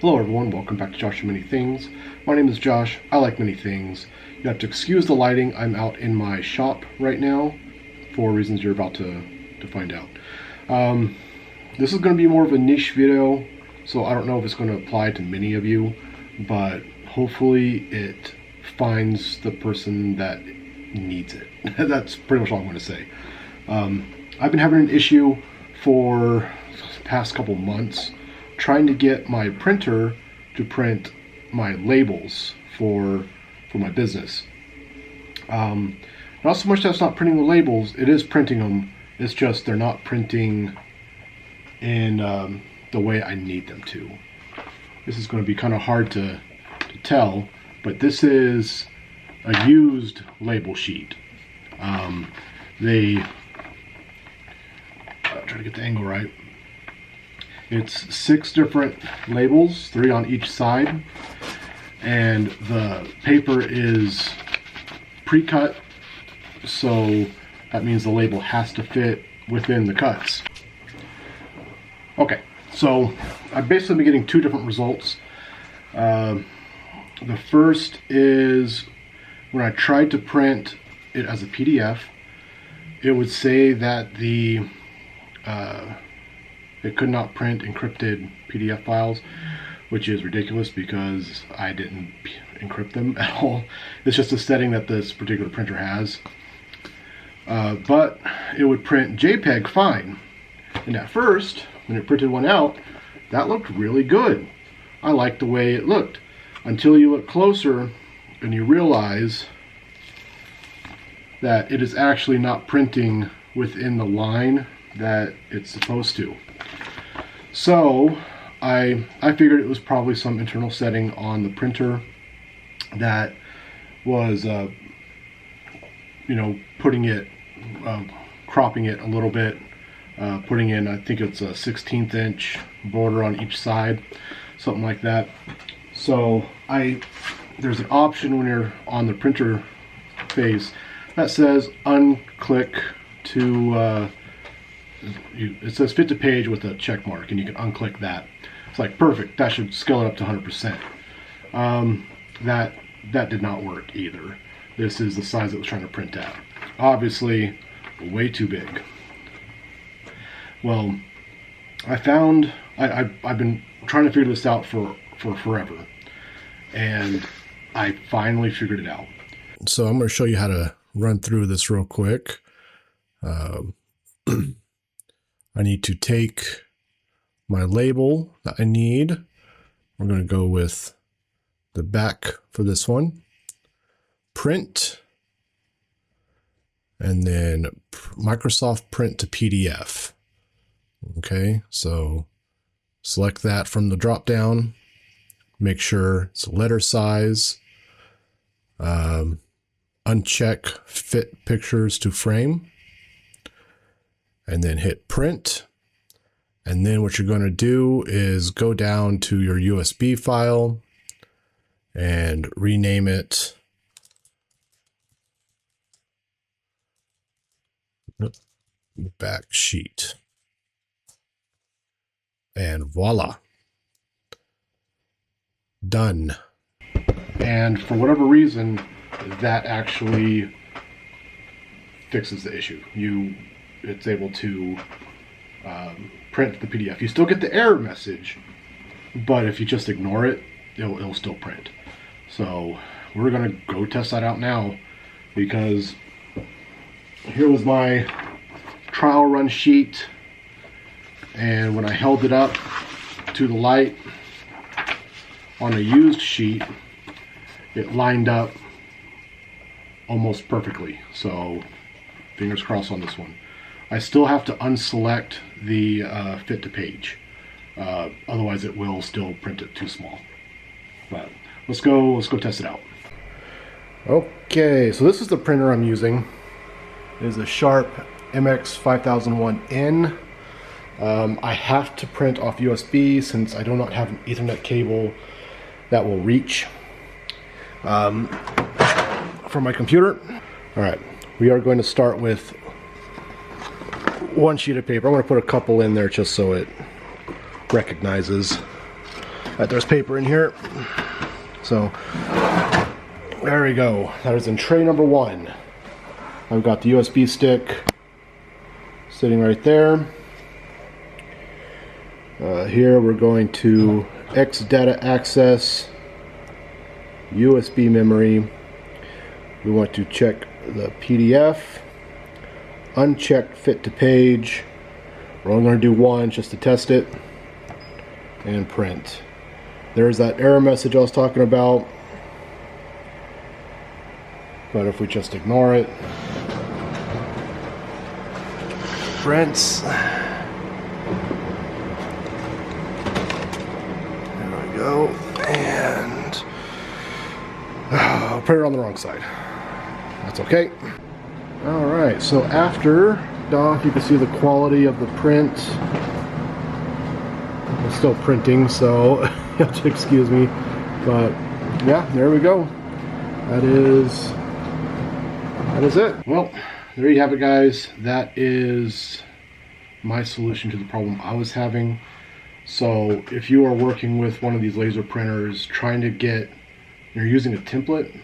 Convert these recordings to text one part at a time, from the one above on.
Hello everyone, welcome back to Josh and Many Things. My name is Josh, I like many things. You have to excuse the lighting, I'm out in my shop right now for reasons you're about to find out. This is going to be more of a niche video, so I don't know if it's going to apply to many of you, but hopefully it finds the person that needs it. That's pretty much all I'm going to say. I've been having an issue for the past couple months trying to get my printer to print my labels for my business. Not so much that it's not printing the labels, it is printing them, it's just they're not printing in the way I need them to. This is going to be kind of hard to tell, but this is a used label sheet. Try to get the angle right. It's 6 different labels, 3 on each side, and the paper is pre-cut, so that means the label has to fit within the cuts. Okay, so I've basically been getting 2 different results. The first is when I tried to print it as a PDF, it would say that it could not print encrypted PDF files, which is ridiculous because I didn't encrypt them at all. It's just a setting that this particular printer has. But it would print JPEG fine. And at first, when it printed one out, that looked really good. I liked the way it looked. Until you look closer and you realize that it is actually not printing within the line that it's supposed to. So I figured it was probably some internal setting on the printer that was putting it, cropping it a little bit, putting in, I think it's a 16th inch border on each side, something like that. So there's an option when you're on the printer face that says unclick to it says fit to page with a check mark, and you can unclick that. It's like perfect, that should scale it up to 100%. That did not work either. This is the size it was trying to print at. Obviously way too big. Well, I've been trying to figure this out for forever, and I finally figured it out. So I'm going to show you how to run through this real quick. I need to take my label that I need. We're going to go with the back for this one. Print. And then Microsoft Print to PDF. Okay, so select that from the drop down. Make sure it's letter size. Uncheck fit pictures to frame. And then hit print. And then what you're going to do is go down to your USB file and rename it back sheet. And voila. Done. And for whatever reason, that actually fixes the issue. It's able to print the PDF. You still get the error message, but if you just ignore it, it'll still print. So we're gonna go test that out now, because here was my trial run sheet, and when I held it up to the light on a used sheet, it lined up almost perfectly. So fingers crossed on this one. I still have to unselect the fit to page, otherwise it will still print it too small. But let's go test it out. Okay, so this is the printer I'm using. It is a Sharp MX5001N. I have to print off USB since I do not have an Ethernet cable that will reach from my computer. All right, we are going to start with one sheet of paper. I'm going to put a couple in there just so it recognizes. Right, there's paper in here. So there we go. That is in tray number 1. I've got the USB stick sitting right there. Here we're going to X data access, USB memory. We want to check the PDF, uncheck fit to page. We're only going to do one just to test it, and print. There's that error message I was talking about, but if we just ignore it, prints. There we go, and put it on the wrong side. That's okay. All right, so after dock, you can see the quality of the print. It's still printing, so you have to excuse me. But yeah, there we go. That is it. Well, there you have it, guys. That is my solution to the problem I was having. So if you are working with one of these laser printers, trying to get, you're using a template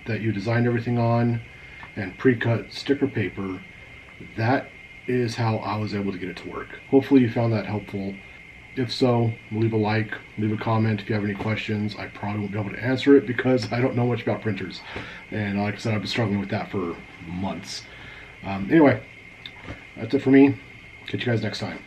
that you designed everything on and pre-cut sticker paper, that is how I was able to get it to work. Hopefully you found that helpful. If so, leave a like, leave a comment if you have any questions. I probably won't be able to answer it because I don't know much about printers. And like I said, I've been struggling with that for months. Anyway, that's it for me. Catch you guys next time.